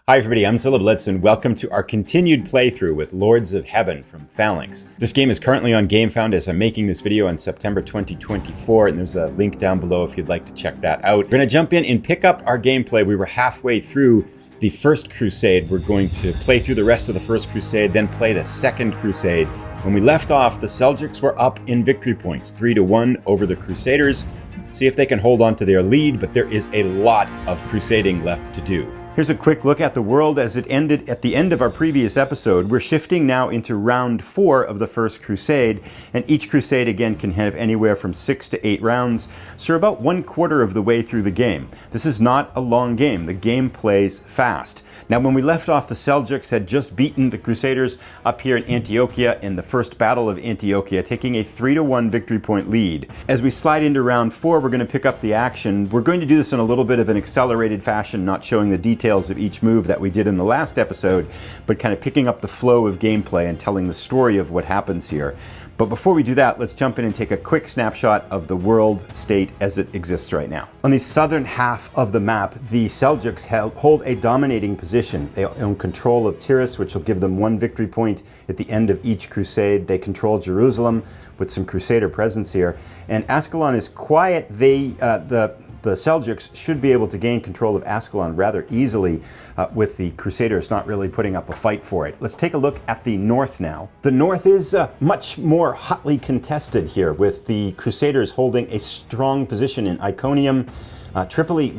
Hi everybody, I'm Zilla Blitz and welcome to our continued playthrough with Lords of Heaven from Phalanx. This game is currently on Gamefound as I'm making this video on September 2024, and there's a link down below if you'd like to check that out. We're going to jump in and pick up our gameplay. We were halfway through the first Crusade. We're going to play through the rest of the first Crusade, then play the second Crusade. When we left off, the Seljuks were up in victory points, 3-1 over the Crusaders. See if they can hold on to their lead, but there is a lot of crusading left to do. Here's a quick look at the world as it ended at the end of our previous episode. We're shifting now into round 4 of the first Crusade, and each Crusade again can have anywhere from 6 to 8 rounds, so we're about 1/4 of the way through the game. This is not a long game. The game plays fast. Now, when we left off, the Seljuks had just beaten the Crusaders up here in Antiochia in the first Battle of Antiochia, taking a 3-1 victory point lead. As we slide into round 4, we're going to pick up the action. We're going to do this in a little bit of an accelerated fashion, not showing the details of each move that we did in the last episode, but kind of picking up the flow of gameplay and telling the story of what happens here. But before we do that, let's jump in and take a quick snapshot of the world state as it exists right now. On the southern half of the map, the Seljuks hold a dominating position. They own control of Tiris, which will give them 1 victory point at the end of each crusade. They control Jerusalem with some Crusader presence here. And Ascalon is quiet. The Seljuks should be able to gain control of Ascalon rather easily with the Crusaders not really putting up a fight for it. Let's take a look at the north now. The north is much more hotly contested here, with the Crusaders holding a strong position in Iconium, Tripoli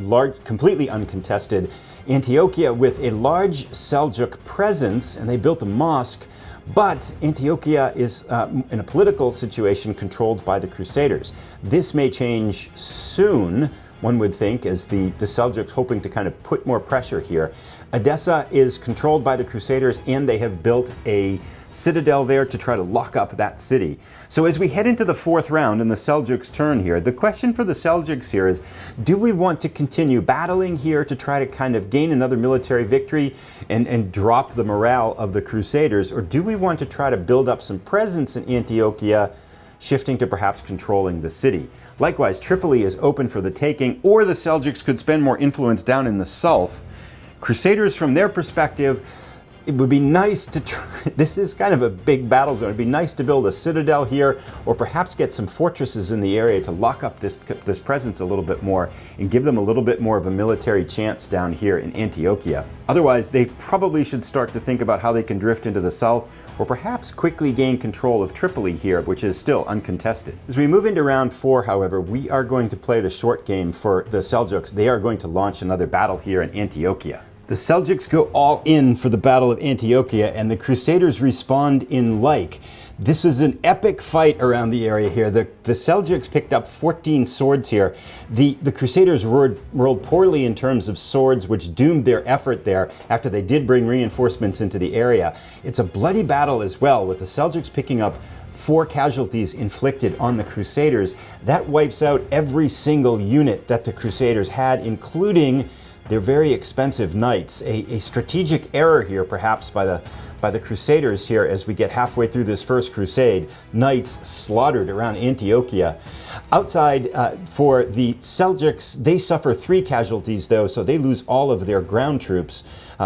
completely uncontested, Antiochia with a large Seljuk presence, and they built a mosque, but Antiochia is in a political situation controlled by the Crusaders. This may change soon, one would think, as the Seljuks hoping to kind of put more pressure here. Edessa is controlled by the Crusaders, and they have built a citadel there to try to lock up that city. So as we head into the 4th round and the Seljuks' turn here, the question for the Seljuks here is, do we want to continue battling here to try to kind of gain another military victory and drop the morale of the Crusaders, or do we want to try to build up some presence in Antiochia, shifting to perhaps controlling the city? Likewise, Tripoli is open for the taking, or the Seljuks could spend more influence down in the south. Crusaders, from their perspective, it would be nice to this is kind of a big battle zone. It'd be nice to build a citadel here, or perhaps get some fortresses in the area to lock up this presence a little bit more and give them a little bit more of a military chance down here in Antiochia. Otherwise, they probably should start to think about how they can drift into the south, or perhaps quickly gain control of Tripoli here, which is still uncontested. As we move into round 4, however, we are going to play the short game for the Seljuks. They are going to launch another battle here in Antiochia. The Seljuks go all in for the Battle of Antiochia, and the Crusaders respond in like. This was an epic fight around the area here. The Seljuks picked up 14 swords here. The Crusaders rolled poorly in terms of swords, which doomed their effort there after they did bring reinforcements into the area. It's a bloody battle as well, with the Seljuks picking up 4 casualties inflicted on the Crusaders. That wipes out every single unit that the Crusaders had, including their very expensive knights. A strategic error here, perhaps, by the Crusaders here as we get halfway through this first Crusade. Knights slaughtered around Antiochia. Outside, for the Seljuks, they suffer 3 casualties though, so they lose all of their ground troops,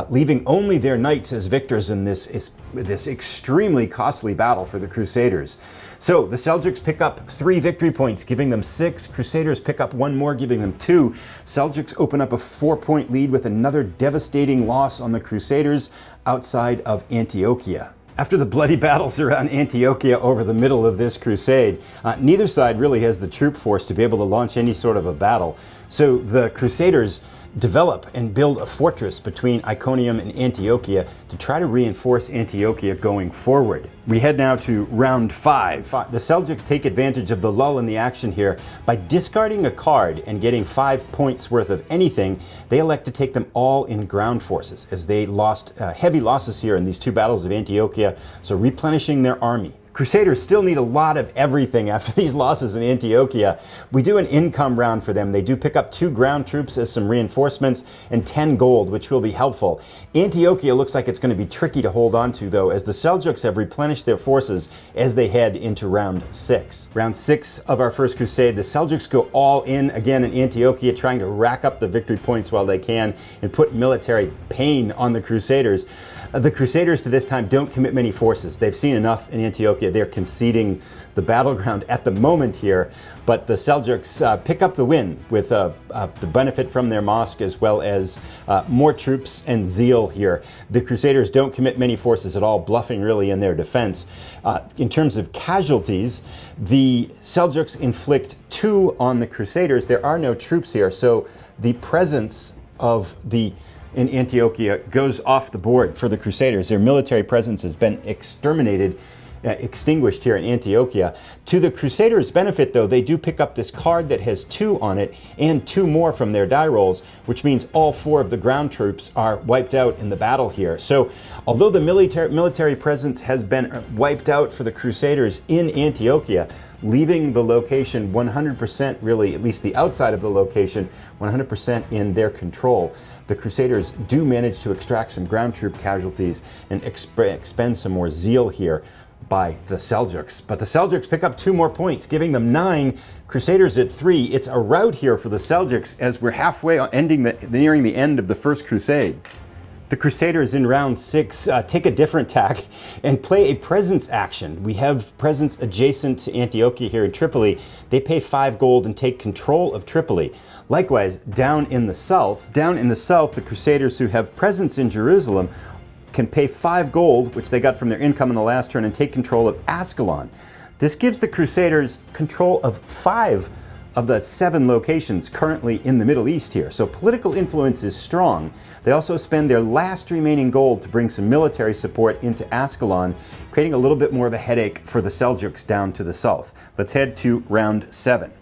leaving only their knights as victors in this extremely costly battle for the Crusaders. So the Seljuks pick up 3 victory points, giving them 6. Crusaders pick up 1 more, giving them 2. Seljuks open up a 4-point lead with another devastating loss on the Crusaders outside of Antiochia. After the bloody battles around Antiochia over the middle of this crusade, neither side really has the troop force to be able to launch any sort of a battle. So the Crusaders develop and build a fortress between Iconium and Antiochia to try to reinforce Antiochia going forward. We head now to round 5. The Seljuks take advantage of the lull in the action here. By discarding a card and getting 5 points worth of anything, they elect to take them all in ground forces, as they lost heavy losses here in these 2 battles of Antiochia, so replenishing their army. Crusaders still need a lot of everything after these losses in Antiochia. We do an income round for them. They do pick up 2 ground troops as some reinforcements and 10 gold, which will be helpful. Antiochia looks like it's going to be tricky to hold on to, though, as the Seljuks have replenished their forces as they head into round 6. Round 6 of our first crusade, the Seljuks go all in again in Antiochia, trying to rack up the victory points while they can and put military pain on the Crusaders. The Crusaders to this time don't commit many forces. They've seen enough in Antiochia. They're conceding the battleground at the moment here, but the Seljuks pick up the win with the benefit from their mosque as well as more troops and zeal here. The Crusaders don't commit many forces at all, bluffing really in their defense. In terms of casualties, the Seljuks inflict 2 on the Crusaders. There are no troops here, so the presence of in Antiochia goes off the board for the Crusaders. Their military presence has been extinguished here in Antiochia. To the Crusaders' benefit, though, they do pick up this card that has 2 on it and 2 more from their die rolls, which means all 4 of the ground troops are wiped out in the battle here. So although the military presence has been wiped out for the Crusaders in Antiochia, leaving the location 100%, really, at least the outside of the location, 100% in their control, the Crusaders do manage to extract some ground troop casualties and expend some more zeal here by the Seljuks. But the Seljuks pick up 2 more points, giving them 9, Crusaders at 3. It's a rout here for the Seljuks as we're halfway on nearing the end of the first crusade. The Crusaders in round 6 take a different tack and play a presence action. We have presence adjacent to Antiochia here in Tripoli. They pay 5 gold and take control of Tripoli. Likewise, down in the south, the Crusaders who have presence in Jerusalem can pay 5 gold, which they got from their income in the last turn, and take control of Ascalon. This gives the Crusaders control of 5 of the 7 locations currently in the Middle East here. So political influence is strong. They also spend their last remaining gold to bring some military support into Ascalon, creating a little bit more of a headache for the Seljuks down to the south. Let's head to round 7.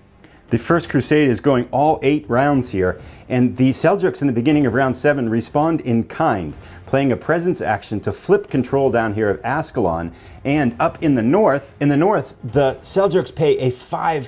The first crusade is going all 8 rounds here, and the Seljuks in the beginning of round 7 respond in kind, playing a presence action to flip control down here of Ascalon. And up in the north, the Seljuks pay a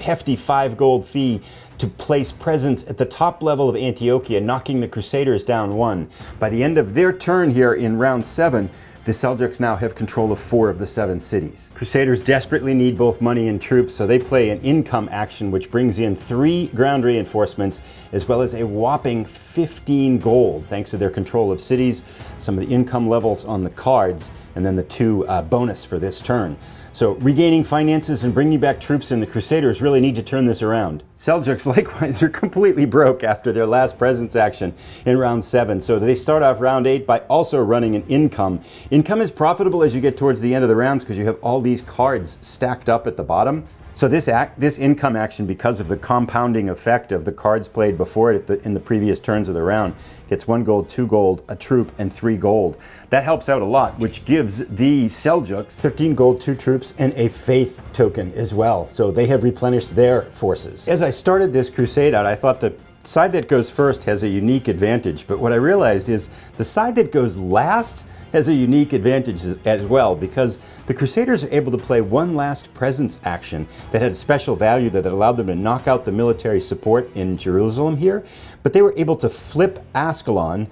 hefty 5 gold fee to place presence at the top level of Antiochia, knocking the Crusaders down 1. By the end of their turn here in round 7, the Seljuks now have control of 4 of the 7 cities. Crusaders desperately need both money and troops, so they play an income action which brings in 3 ground reinforcements as well as a whopping 15 gold thanks to their control of cities, some of the income levels on the cards, and then the 2 bonus for this turn. So regaining finances and bringing back troops in, the Crusaders really need to turn this around. Seljuks likewise are completely broke after their last presence action in round 7. So they start off round 8 by also running an income. Income is profitable as you get towards the end of the rounds because you have all these cards stacked up at the bottom. So this income action, because of the compounding effect of the cards played before it in the previous turns of the round, gets 1 gold, 2 gold, a troop, and 3 gold. That helps out a lot, which gives the Seljuks 13 gold, 2 troops, and a faith token as well. So they have replenished their forces. As I started this crusade out, I thought the side that goes first has a unique advantage, but what I realized is the side that goes last has a unique advantage as well, because the Crusaders are able to play one last presence action that had a special value that allowed them to knock out the military support in Jerusalem here, but they were able to flip Ascalon,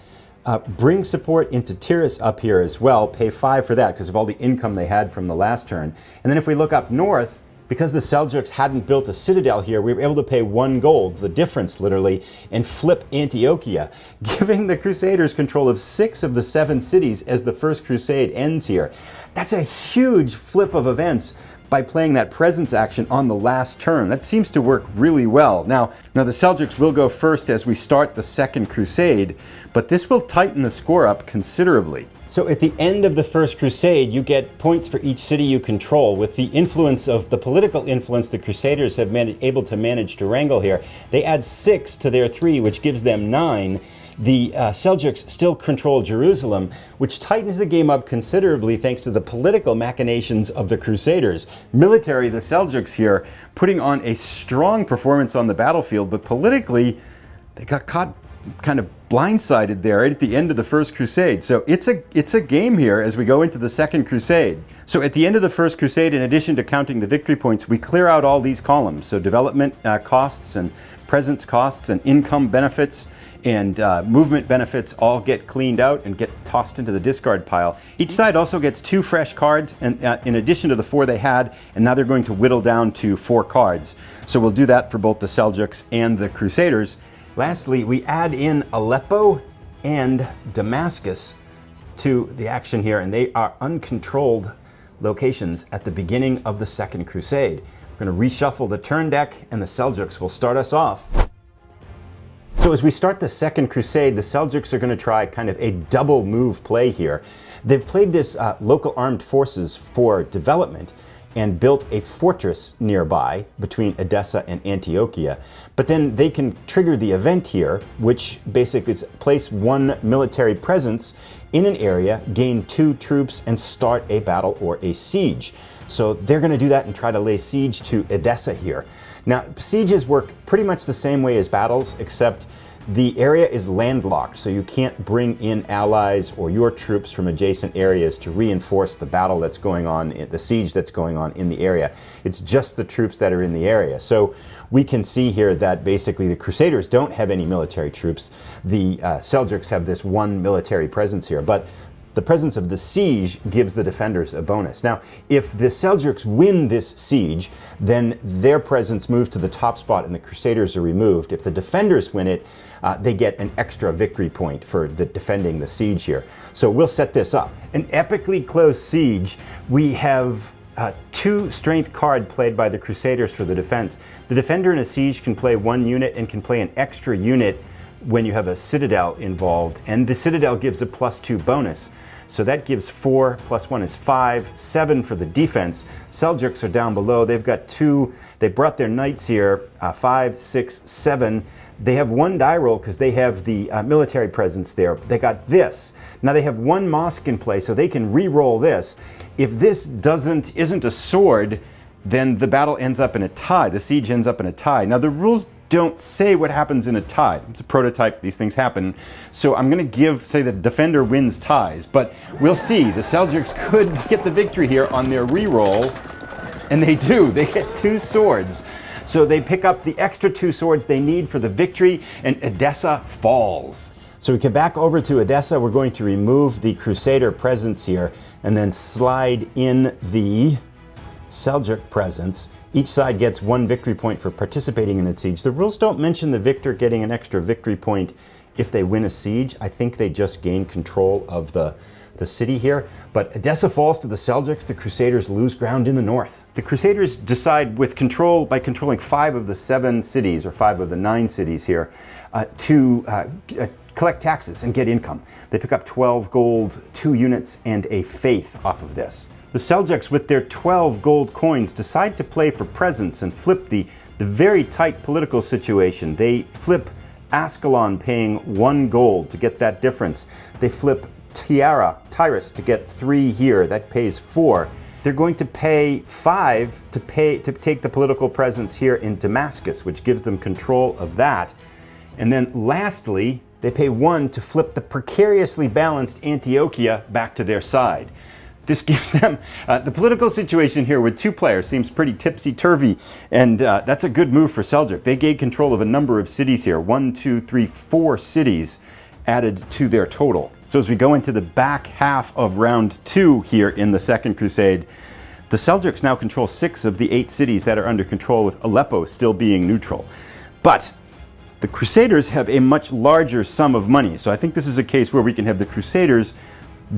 bring support into Tyrus up here as well, pay 5 for that because of all the income they had from the last turn. And then if we look up north, because the Seljuks hadn't built a citadel here, we were able to pay 1 gold, the difference literally, and flip Antiochia, giving the Crusaders control of 6 of the 7 cities as the first crusade ends here. That's a huge flip of events by playing that presence action on the last turn. That seems to work really well. Now the Seljuks will go first as we start the second crusade, but this will tighten the score up considerably. So at the end of the first crusade, you get points for each city you control. With the influence of the political influence the Crusaders have been able to manage to wrangle here, they add 6 to their 3, which gives them 9. The Seljuks still control Jerusalem, which tightens the game up considerably thanks to the political machinations of the Crusaders. Military, the Seljuks here, putting on a strong performance on the battlefield, but politically, they got caught kind of blindsided there right at the end of the First Crusade. So it's a game here as we go into the Second Crusade. So at the end of the First Crusade, in addition to counting the victory points, we clear out all these columns. So development costs and presence costs and income benefits and movement benefits all get cleaned out and get tossed into the discard pile. Each side also gets 2 fresh cards, and in addition to the 4 they had, and now they're going to whittle down to 4 cards. So we'll do that for both the Seljuks and the Crusaders. Lastly, we add in Aleppo and Damascus to the action here, and they are uncontrolled locations at the beginning of the Second Crusade. We're going to reshuffle the turn deck, and the Seljuks will start us off. So as we start the Second Crusade, the Seljuks are going to try kind of a double move play here. They've played this local armed forces for development and built a fortress nearby between Edessa and Antiochia. But then they can trigger the event here, which basically is place 1 military presence in an area, gain 2 troops, and start a battle or a siege. So they're going to do that and try to lay siege to Edessa here. Now, sieges work pretty much the same way as battles, except the area is landlocked, so you can't bring in allies or your troops from adjacent areas to reinforce the battle that's going on, the siege that's going on in the area. It's just the troops that are in the area. So we can see here that basically the Crusaders don't have any military troops. The Seljuks have this 1 military presence here, but the presence of the siege gives the defenders a bonus. Now, if the Seljuks win this siege, then their presence moves to the top spot and the Crusaders are removed. If the defenders win it, they get an extra victory point for defending the siege here. So we'll set this up. An epically close siege. We have 2 strength card played by the Crusaders for the defense. The defender in a siege can play 1 unit and can play an extra unit when you have a citadel involved, and the citadel gives a +2 bonus. So that gives 4 + 1 is 5, 7 for the defense. Seljuks are down below. They've got 2, they brought their knights here, 5, 6, 7. They have 1 die roll because they have the military presence there. They got this. Now they have 1 mosque in play, so they can re-roll this. If this isn't a sword, then the battle ends up in a tie. The siege ends up in a tie. Now the rules don't say what happens in a tie. It's a prototype, these things happen. So I'm going to say the defender wins ties, but we'll see. The Seljuks could get the victory here on their re-roll, and they do. They get 2 swords. So they pick up the extra 2 swords they need for the victory, and Edessa falls. So we come back over to Edessa. We're going to remove the Crusader presence here, and then slide in the Seljuk presence. Each side gets 1 victory point for participating in the siege. The rules don't mention the victor getting an extra victory point if they win a siege. I think they just gain control of the city here. But Edessa falls to the Seljuks. The Crusaders lose ground in the north. The Crusaders decide by controlling 5 of the 7 cities, or 5 of the 9 cities here, to collect taxes and get income. They pick up 12 gold, 2 units, and a faith off of this. The Seljuks, with their 12 gold coins, decide to play for presence and flip the very tight political situation. They flip Ascalon paying 1 gold to get that difference. They flip Tyrus to get 3 here. That pays 4. They're going to pay 5 to take the political presence here in Damascus, which gives them control of that. And then lastly, they pay 1 to flip the precariously balanced Antiochia back to their side. This gives them, the political situation here with 2 players seems pretty tipsy-turvy, and that's a good move for Seljuk. They gain control of a number of cities here, 1, 2, 3, 4 cities added to their total. So as we go into the back half of round 2 here in the Second Crusade, the Seljuks now control 6 of the 8 cities that are under control, with Aleppo still being neutral. But the Crusaders have a much larger sum of money, so I think this is a case where we can have the Crusaders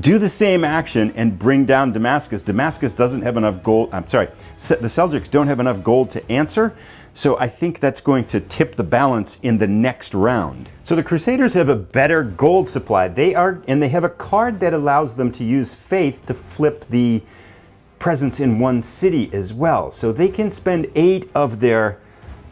do the same action and bring down Damascus. Damascus doesn't have enough gold. I'm sorry, the Seljuks don't have enough gold to answer, so I think that's going to tip the balance in the next round. So the Crusaders have a better gold supply. They have a card that allows them to use faith to flip the presence in 1 city as well. So they can spend 8 of their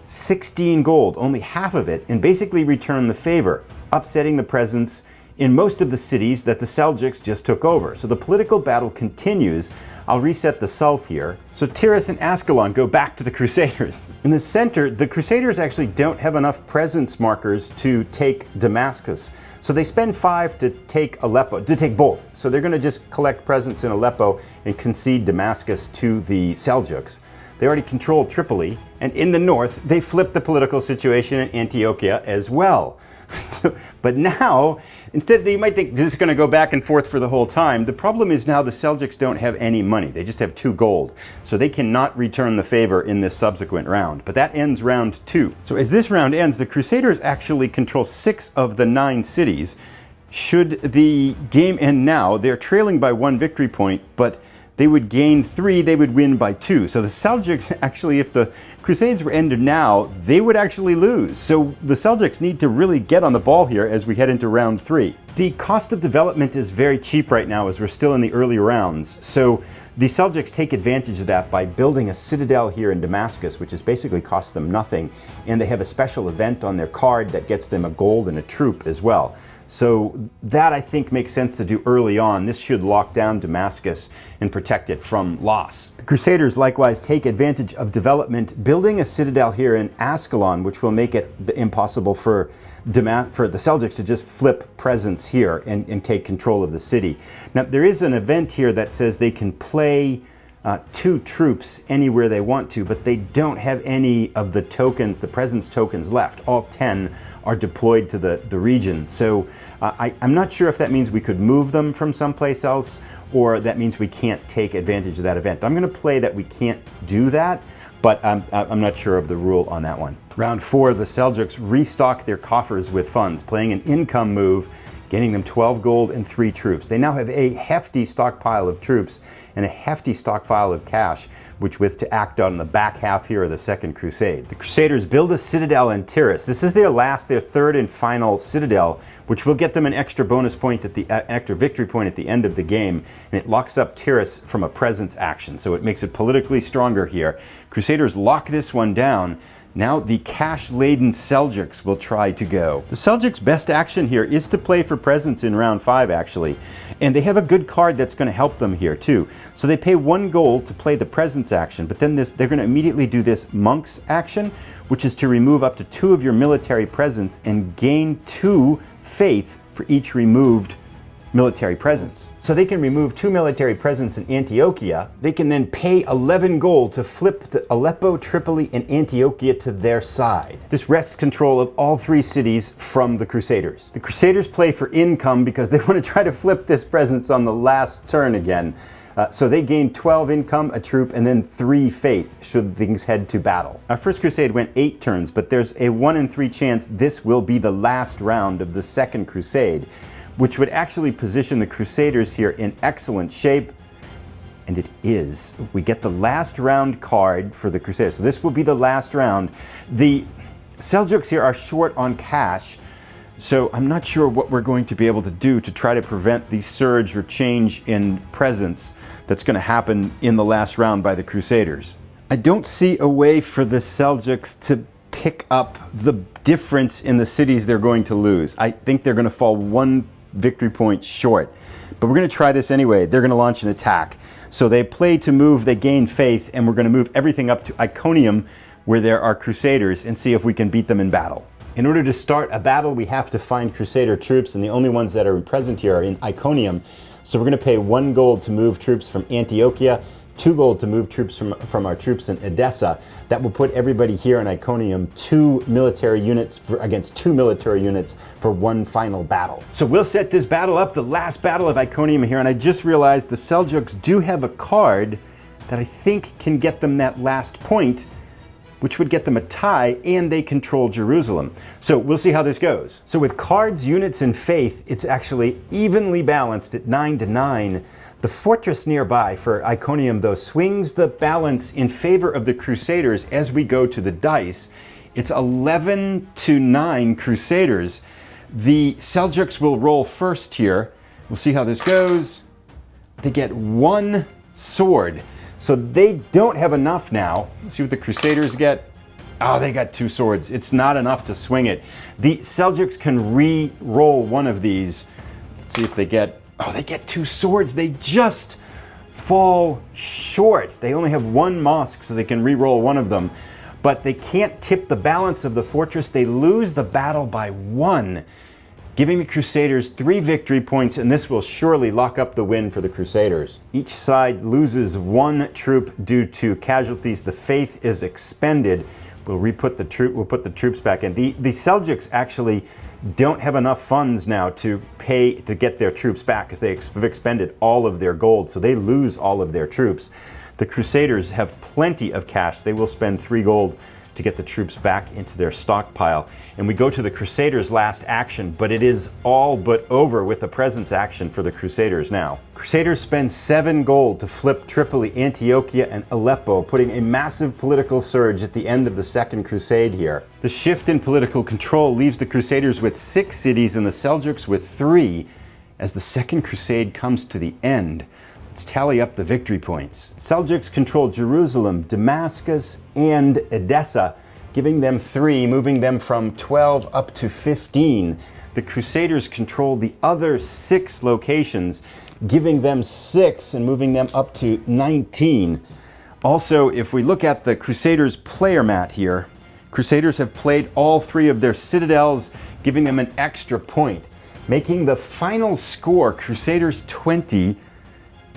16 gold, only half of it, and basically return the favor, upsetting the presence in most of the cities that the Seljuks just took over. So the political battle continues. I'll reset the south here. So Tiras and Ascalon go back to the Crusaders. In the center, the Crusaders actually don't have enough presence markers to take Damascus. So they spend 5 to take Aleppo, to take both. So they're going to just collect presence in Aleppo and concede Damascus to the Seljuks. They already control Tripoli, and in the north, they flip the political situation in Antiochia as well. But now, instead, you might think this is going to go back and forth for the whole time. The problem is now the Seljuks don't have any money. They just have 2 gold. So they cannot return the favor in this subsequent round. But that ends round 2. So as this round ends, the Crusaders actually control 6 of the 9 cities. Should the game end now, they're trailing by 1 victory point, but they would gain 3, they would win by 2. So the Seljuks actually, if the Crusades were ended now, they would actually lose. So the Seljuks need to really get on the ball here as we head into round 3. The cost of development is very cheap right now as we're still in the early rounds. So the Seljuks take advantage of that by building a citadel here in Damascus, which has basically cost them nothing. And they have a special event on their card that gets them a gold and a troop as well. So that, I think, makes sense to do early on. This should lock down Damascus and protect it from loss. The Crusaders likewise take advantage of development, building a citadel here in Ascalon, which will make it impossible for the Seljuks to just flip presence here and take control of the city. Now, there is an event here that says they can play 2 troops anywhere they want to, but they don't have any of the tokens, the presence tokens left. All 10 are deployed to the region. So I'm not sure if that means we could move them from someplace else, or that means we can't take advantage of that event. I'm going to play that we can't do that, but I'm not sure of the rule on that one. Round 4, the Seljuks restock their coffers with funds, playing an income move, gaining them 12 gold and 3 troops. They now have a hefty stockpile of troops and a hefty stockpile of cash, which with to act on the back half here of the Second Crusade. The Crusaders build a citadel in Tiras. This is their 3rd and final citadel, which will get them an extra bonus point at the extra victory point at the end of the game, and it locks up Tiras from a presence action, so it makes it politically stronger here. Crusaders lock this one down. Now the cash-laden Seljuks will try to go. The Seljuks' best action here is to play for presence in round 5, actually. And they have a good card that's going to help them here, too. So they pay 1 gold to play the presence action, but then they're going to immediately do this Monks action, which is to remove up to 2 of your military presence and gain 2 faith for each removed military presence. So they can remove 2 military presence in Antiochia. They can then pay 11 gold to flip the Aleppo, Tripoli, and Antiochia to their side. This wrests control of all 3 cities from the Crusaders. The Crusaders play for income because they want to try to flip this presence on the last turn again. So they gain 12 income, a troop, and then 3 faith should things head to battle. Our first crusade went 8 turns, but there's a 1 in 3 chance this will be the last round of the Second Crusade, which would actually position the Crusaders here in excellent shape. And it is. We get the last round card for the Crusaders. So this will be the last round. The Seljuks here are short on cash, so I'm not sure what we're going to be able to do to try to prevent the surge or change in presence that's going to happen in the last round by the Crusaders. I don't see a way for the Seljuks to pick up the difference in the cities they're going to lose. I think they're going to fall 1 victory point short, but we're going to try this anyway. They're going to launch an attack. So they play to move, they gain faith, and we're going to move everything up to Iconium where there are Crusaders and see if we can beat them in battle. In order to start a battle, we have to find Crusader troops, and the only ones that are present here are in Iconium. So we're going to pay 1 gold to move troops from Antiochia, 2 gold to move troops from our troops in Edessa. That will put everybody here in Iconium 2 military units against 2 military units for 1 final battle. So we'll set this battle up, the last battle of Iconium here, and I just realized the Seljuks do have a card that I think can get them that last point, which would get them a tie, and they control Jerusalem. So we'll see how this goes. So with cards, units, and faith, it's actually evenly balanced at 9-9. The fortress nearby for Iconium, though, swings the balance in favor of the Crusaders as we go to the dice. It's 11-9 Crusaders. The Seljuks will roll first here. We'll see how this goes. They get 1 sword. So they don't have enough now. Let's see what the Crusaders get. Oh, they got 2 swords. It's not enough to swing it. The Seljuks can re-roll 1 of these Let's see if they get, oh, they get 2 swords. They just fall short. They only have 1 mosque, so they can re-roll 1 of them. But they can't tip the balance of the fortress. They lose the battle by 1, giving the Crusaders 3 victory points, and this will surely lock up the win for the Crusaders. Each side loses 1 troop due to casualties. The faith is expended. We'll put the troops back in. The Seljuks actually don't have enough funds now to pay to get their troops back, because they have expended all of their gold, so they lose all of their troops. The Crusaders have plenty of cash. They will spend 3 gold to get the troops back into their stockpile. And we go to the Crusaders' last action, but it is all but over with the presence action for the Crusaders now. Crusaders spend 7 gold to flip Tripoli, Antiochia, and Aleppo, putting a massive political surge at the end of the Second Crusade here. The shift in political control leaves the Crusaders with 6 cities and the Seljuks with 3 as the Second Crusade comes to the end. Let's tally up the victory points. Seljuks control Jerusalem, Damascus, and Edessa, giving them 3, moving them from 12 up to 15. The Crusaders control the other 6 locations, giving them 6 and moving them up to 19. Also, if we look at the Crusaders player mat here, Crusaders have played all 3 of their citadels, giving them an extra point, making the final score Crusaders 20,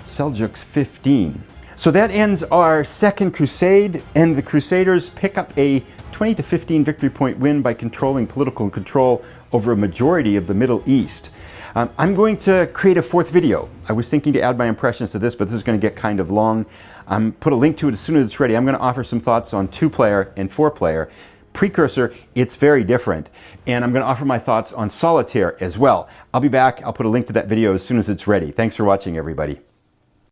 Seljuks 15. So that ends our Second Crusade, and the Crusaders pick up a 20 to 15 victory point win by controlling political control over a majority of the Middle East. I'm going to create a 4th video. I was thinking to add my impressions to this, but this is going to get kind of long. Put a link to it as soon as it's ready. I'm going to offer some thoughts on 2-player and 4-player. Precursor, it's very different. And I'm going to offer my thoughts on Solitaire as well. I'll be back. I'll put a link to that video as soon as it's ready. Thanks for watching, everybody.